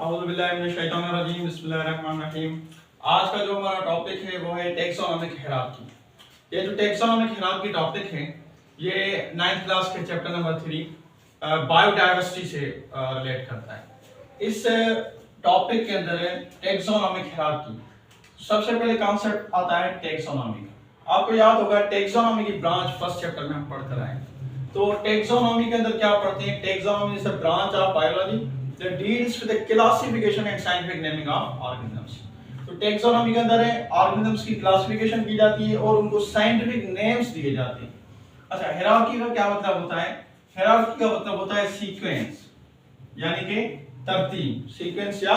औज़ुबिल्लाहिमिनश्शैतानिर्रजीम बिस्मिल्लाहिर्रहमानिर्रहीम। आज का जो हमारा टॉपिक है वो है टेक्सोनॉमिक हायरार्की। ये जो टेक्सोनॉमिक हायरार्की टॉपिक है ये 9th क्लास के चैप्टर नंबर 3 बायोडाइवर्सिटी से रिलेट करता है। इस टॉपिक के अंदर है टेक्सोनॉमिक हायरार्की। सबसे पहले कॉन्सेप्ट आता है टेक्सोनॉमी का। आपको याद होगा टेक्सोनॉमी की ब्रांच फर्स्ट चैप्टर में हम पढ़कर आए। तो टेक्सोनॉमी के अंदर क्या पढ़ते हैं? Taxonomy is a branch of biology that deals with the classification and scientific naming of organisms। तो टेक्सोनॉमी के अंदर है ऑर्गेनिजम्स की क्लासिफिकेशन की जाती है और उनको साइंटिफिक नेम्स दिए जाते हैं। अच्छा, हायरार्की का क्या मतलब होता है? हायरार्की का मतलब होता है सीक्वेंस, यानी कि तरतीब, सीक्वेंस या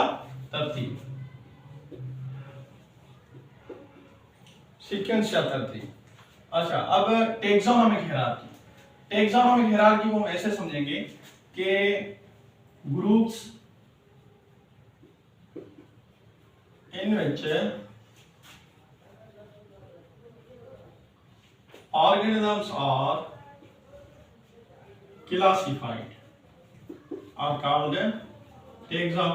तरतीब, सीक्वेंस या तरतीब। अच्छा, अब टेक्सोनॉमिक हायरार्की, टेक्सोनॉमिक हायरार्की को हम ऐसे समझेंगे कि groups in which organisms are classified are called taxa।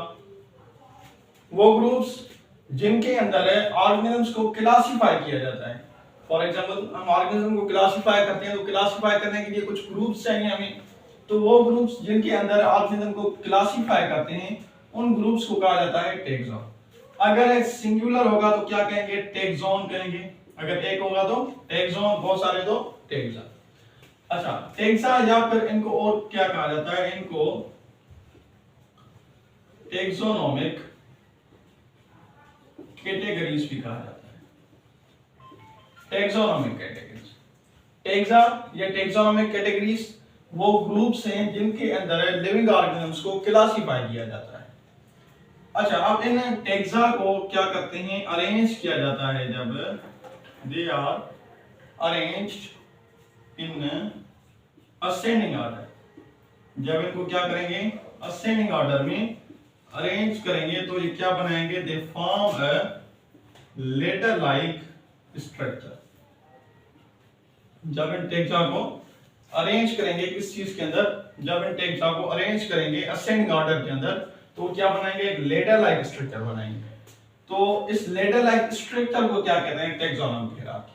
वो ग्रुप्स जिनके अंदर ऑर्गेनिजम्स को क्लासिफाई किया जाता है। फॉर एग्जांपल हम ऑर्गेनिज्म को क्लासिफाई करते हैं तो क्लासिफाई करने के लिए कुछ ग्रुप्स चाहिए हमें। तो वो ग्रुप्स जिनके अंदर ऑर्गेनिज्म को क्लासिफाई करते हैं उन ग्रुप्स को कहा जाता है टेक्सा। अगर एक सिंगुलर होगा तो क्या कहेंगे? टेक्सोन कहेंगे। अगर एक होगा तो टेक्सोन, बहुत सारे तो टेक्सा। अच्छा, टेक्सा या फिर इनको और क्या कहा जाता है? इनको टेक्सोनोमिक कैटेगरीज भी कहा जाता है। टेक्सोनोमिक कैटेगरीज, टेक्सा या टेक्सोनोमिक कैटेगरीज वो ग्रुप्स हैं जिनके अंदर लिविंग ऑर्गेनिजम्स को क्लासिफाई किया जाता है। अच्छा, अब इन टेक्सा को क्या करते हैं? अरेंज किया जाता है। जब they are arranged in ascending order, जब इनको क्या करेंगे? असेंडिंग ऑर्डर में अरेंज करेंगे तो ये क्या बनाएंगे? They form a ladder like structure. जब इन टेक्सा को अरेंज करेंगे किस चीज के अंदर? जब इन टेक्सा को अरेंज करेंगे असेंडिंग ऑर्डर के अंदर तो क्या बनाएंगे? एक लेडर लाइक स्ट्रक्चर बनाएंगे। तो इस लेडर लाइक स्ट्रक्चर को क्या कहते हैं? Taxonomy hierarchy.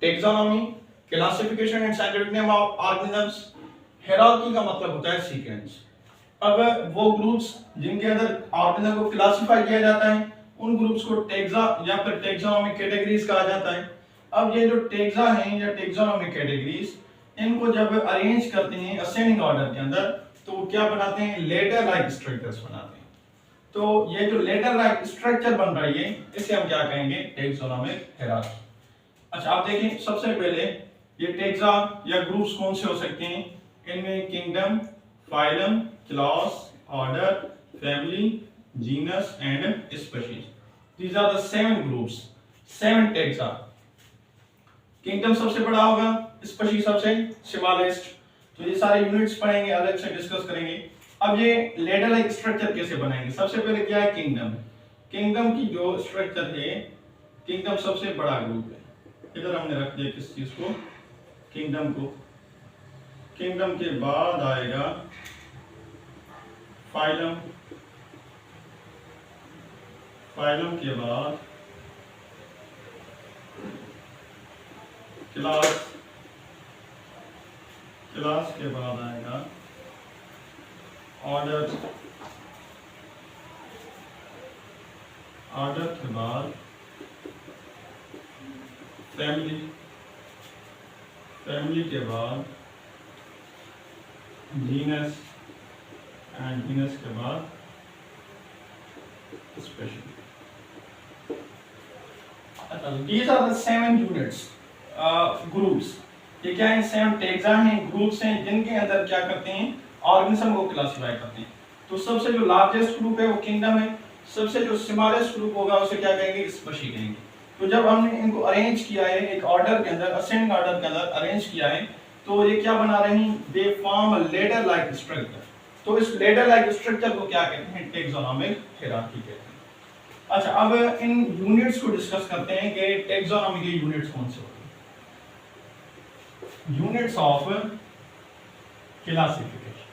Taxonomy classification and scientific name of organisms, hierarchy का मतलब होता है सीक्वेंस। अब वो ग्रुप्स जिनके अंदर ऑर्गेनिज्म को क्लासिफाई किया जाता है उन ग्रुप्स को टेक्सा या फिर टेक्सोनॉमिक कैटेगरीज कहा जाता है। अब ये जो टेक्सा हैं या टेक्सोनॉमिक कैटेगरीज, इनको जब अरेंज करते हैं असेंडिंग ऑर्डर के अंदर तो वो क्या बनाते हैं? लेडर लाइक स्ट्रक्चर्स बनाते हैं। तो ये जो लेडर लाइक स्ट्रक्चर बन रही है इसे हम क्या कहेंगे? Taxonomic hierarchy. अच्छा, आप देखिए सबसे पहले ये टेक्सा या ग्रुप्स कौन से हो सकते हैं? इनमें kingdom, phylum, class, order, family, genus and species. These are the 7 groups, 7 taxa. Kingdom सबसे बड़ा होगा, स्पीशीज सबसे स्मॉलेस्ट। तो ये सारे यूनिट्स पढ़ेंगे, अलग से डिस्कस करेंगे। अब ये लेडर लाइक स्ट्रक्चर कैसे बनाएंगे? सबसे पहले क्या है? किंगडम। किंगडम की जो स्ट्रक्चर है, किंगडम सबसे बड़ा ग्रुप है। इधर हमने रख दिया किस चीज को? किंगडम को। किंगडम के बाद आएगा फाइलम, फाइलम के बाद क्लास, क्लास के बाद आएगा ऑर्डर, ऑर्डर के बाद फैमिली, फैमिली के बाद जीनस एंड जीनस के बाद special. These are the 7 units, groups. ये क्या है? 7 टेक्सा हैं, ग्रुप्स हैं जिनके अंदर क्या करते हैं? ऑर्गेनिज्म को क्लासिफाई करते हैं। तो सबसे जो लार्जेस्ट ग्रुप है वो किंगडम है, सबसे जो स्मॉलेस्ट ग्रुप होगा उसे क्या कहेंगे? स्पीशीज कहेंगे। तो जब हमने इनको अरेंज किया है एक ऑर्डर के अंदर, असेंडिंग ऑर्डर के अंदर अरेंज किया है तो ये क्या बना रहे हैं? They form a ladder like structure. तो इस लेडर लाइक स्ट्रक्चर को क्या कहते हैं? टेक्सोनॉमिक हायरार्की कहते हैं। अच्छा, अब इन यूनिट्स को डिस्कस करते हैं कि टेक्सोनॉमी के यूनिट्स कौन से होते हैं। Units of classification,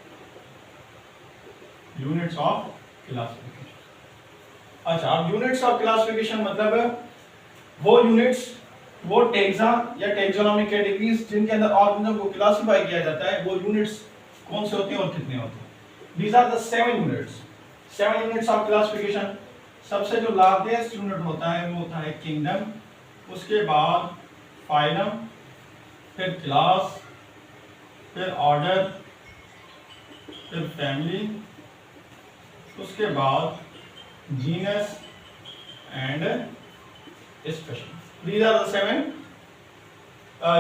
units of classification. अच्छा, अब यूनिट्स ऑफ क्लासिफिकेशन मतलब वो यूनिट्स, वो टेक्सा या टेक्सोनॉमिक कैटेगरीज जिनके अंदर ऑर्गेनिज्म को क्लासिफाई किया जाता है, वो यूनिट्स कौन से होते हैं और कितने होते हैं। These are the 7 units. 7 units of classification. सबसे जो लार्जेस्ट यूनिट होता है वो होता है किंगडम, उसके बाद फाइलम, फिर क्लास, फिर ऑर्डर, फिर फैमिली, उसके बाद genus and species. These are the 7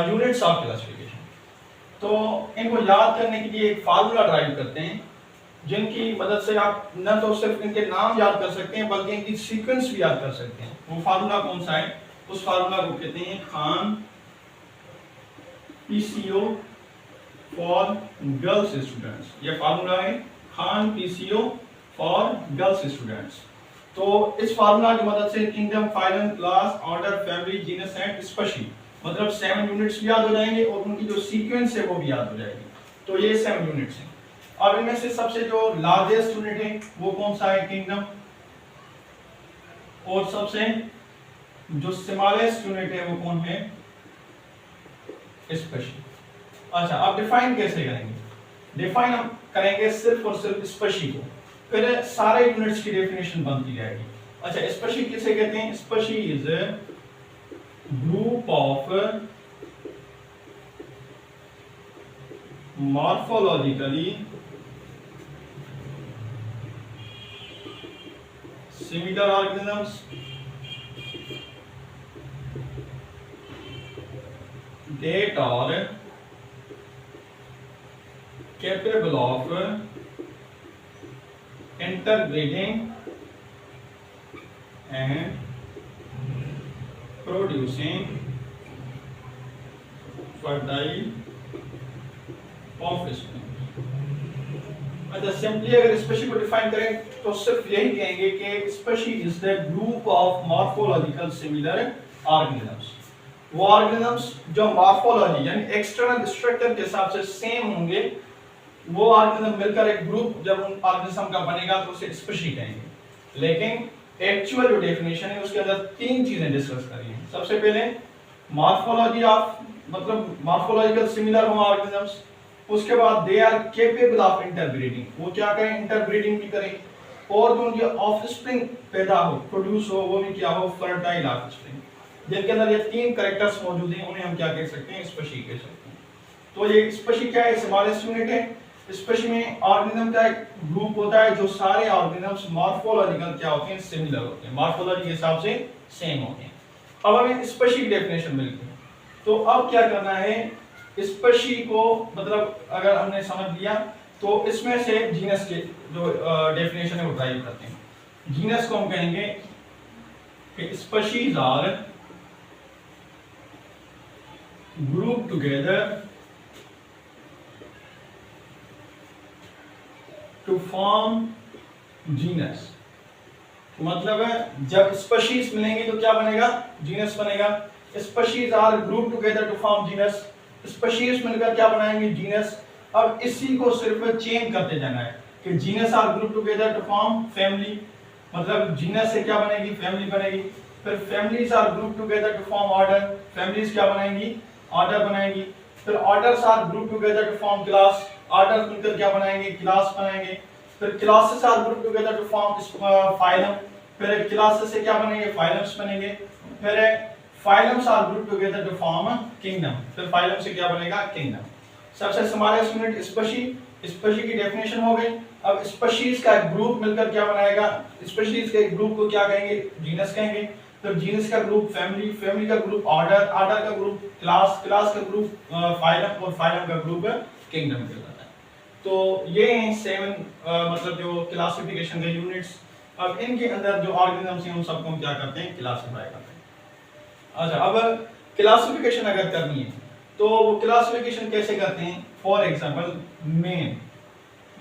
units of classification. तो इनको याद करने के लिए एक फार्मूला ड्राइव करते हैं जिनकी मदद से आप न तो सिर्फ इनके नाम याद कर सकते हैं बल्कि इनकी सीक्वेंस भी याद कर सकते हैं। वो फार्मूला कौन सा है? उस फार्मूला को कहते हैं Khan PCO for girls students. ये फार्मूला है Khan PCO for girls students. तो इस फार्मूला की मदद से kingdom, phylum, class, order, family, genus and species मतलब 7 यूनिट्स भी याद हो जाएंगे और उनकी जो सीक्वेंस है वो भी याद हो जाएगी। तो ये 7 यूनिट्स हैं। अब इनमें से सबसे जो लार्जेस्ट यूनिट है वो कौन सा है? किंगडम। और सबसे जो स्मॉलेस्ट यूनिट है वो कौन है? स्पेशीज। अच्छा, अब डिफाइन कैसे करेंगे? डिफाइन हम करेंगे सिर्फ और सिर्फ स्पेशीज को, फिर सारे यूनिट्स की डेफिनेशन बनती जाएगी। अच्छा, स्पेशीज किसे कहते हैं? Species is group of morphologically similar organisms that are capable of interbreeding and producing fertile offspring। अच्छा, सिंपली अगर स्पेशीज को डिफाइन करें तो सिर्फ यही कहेंगे कि species is the group of morphological similar organisms. वो ऑर्गेनिजम्स जो मॉर्फोलॉजी यानी एक्सटर्नल स्ट्रक्चर के हिसाब से सेम होंगे, वो ऑर्गेनिज्म मिलकर एक ग्रुप जब उन ऑर्गेनिज्म का बनेगा तो उसे स्पेशीज कहेंगे। लेकिन एक्चुअल जो डेफिनेशन है उसके अंदर 3 चीजें डिस्कस करी हैं। सबसे पहले मॉर्फोलॉजी ऑफ मतलब मॉर्फोलॉजिकल सिमिलर हो ऑर्गेनिजम्स, उसके बाद they are capable of interbreeding, वो क्या करें? इंटरब्रीडिंग भी करें, और जो उनके ऑफस्प्रिंग पैदा हो, प्रोड्यूस हो, वो भी क्या हो? Fertile offspring. जिनके अंदर ये 3 कैरेक्टर्स मौजूद हैं उन्हें हम क्या कह सकते हैं? स्पेशीज कह सकते हैं। तो ये स्पेशीज क्या है? स्मॉलेस्ट यूनिट है। स्पेशीज में ऑर्गेनिज्म का एक ग्रुप होता है जो सारे ऑर्गेनिजम्स मॉर्फोलॉजिकल क्या होते हैं? सिमिलर होते हैं, मॉर्फोलॉजी के हिसाब से सेम होते हैं। अब हमें स्पेशीज की डेफिनेशन मिल गई, तो अब क्या करना है? स्पेशीज को मतलब अगर हमने समझ लिया तो इसमें से जीनस के जो डेफिनेशन है वो ड्राइव करते हैं। जीनस को हम कहेंगे कि species are group together to form genus. मतलब है जब स्पेशीज मिलेंगे तो क्या बनेगा? जीनस बनेगा। Species are group together to form genus, species मिलकर क्या बनाएंगे? जीनस। अब इसी को सिर्फ चेंज करते जाना है कि genus are group together to form family, मतलब जीनस से क्या बनेगी? फैमिली बनेगी। फिर families are group together to form order, families क्या बनाएंगी? ऑर्डर बनाएंगी। फिर orders are group together to form class, order मिलकर क्या बनाएंगे? क्लास बनाएंगे। फिर classes are group together to form phylum, फिर क्लासेस से क्या बनेंगे? फाइलम्स बनेंगे। फिर phylums are group together to form kingdom, फिर फाइलम से क्या बनेगा? किंगडम। सबसे स्मॉलेस्ट यूनिट स्पेशीज। स्पेशीज की डेफिनेशन हो गई। अब स्पेशीज का एक ग्रुप मिलकर क्या बनाएगा? स्पेशीज के एक ग्रुप को क्या कहेंगे? जीनस कहेंगे। फिर जीनस का ग्रुप फैमिली, फैमिली का ग्रुप ऑर्डर, ऑर्डर का ग्रुप क्लास, क्लास का ग्रुप फाइलम और फाइलम का ग्रुप किंगडम कहलाता है। तो ये हैं 7 मतलब जो क्लासिफिकेशन के यूनिट्स। अब इनके अंदर जो ऑर्गेनिजम्स हैं उन सबको हम क्या करते हैं? क्लासिफाई करते हैं। अच्छा, अब क्लासिफिकेशन अगर करनी है तो वो क्लासिफिकेशन कैसे करते हैं? फॉर एग्जांपल मैन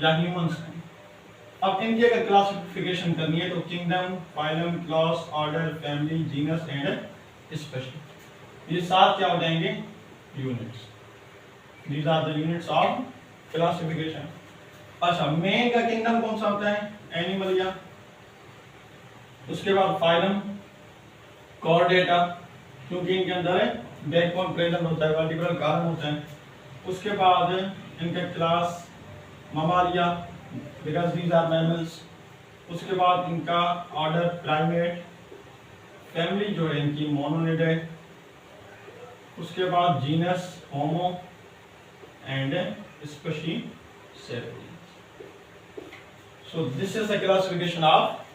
या ह्यूमंस हैं, अब इनकी अगर क्लासिफिकेशन करनी है तो kingdom, phylum, class, order, family, genus and species, ये 7 क्या हो जाएंगे? Units. These are the units of classification. अच्छा, मैन का किंगडम कौन सा होता है? एनिमलिया। उसके बाद फाइलम कॉर्डेटा, क्योंकि इनके अंदर बैकबोन प्रेजेंट होता है, वर्टिब्रल कॉलम होते हैं। उसके बाद इनके class mammalia, because these are mammals. उसके बाद इनका ऑर्डर प्राइमेट, फैमिली जो है इनकी मोनोनिडे। उसके बाद जीनस होमो एंड स्पीशीज सेवेरी। So this is the classification of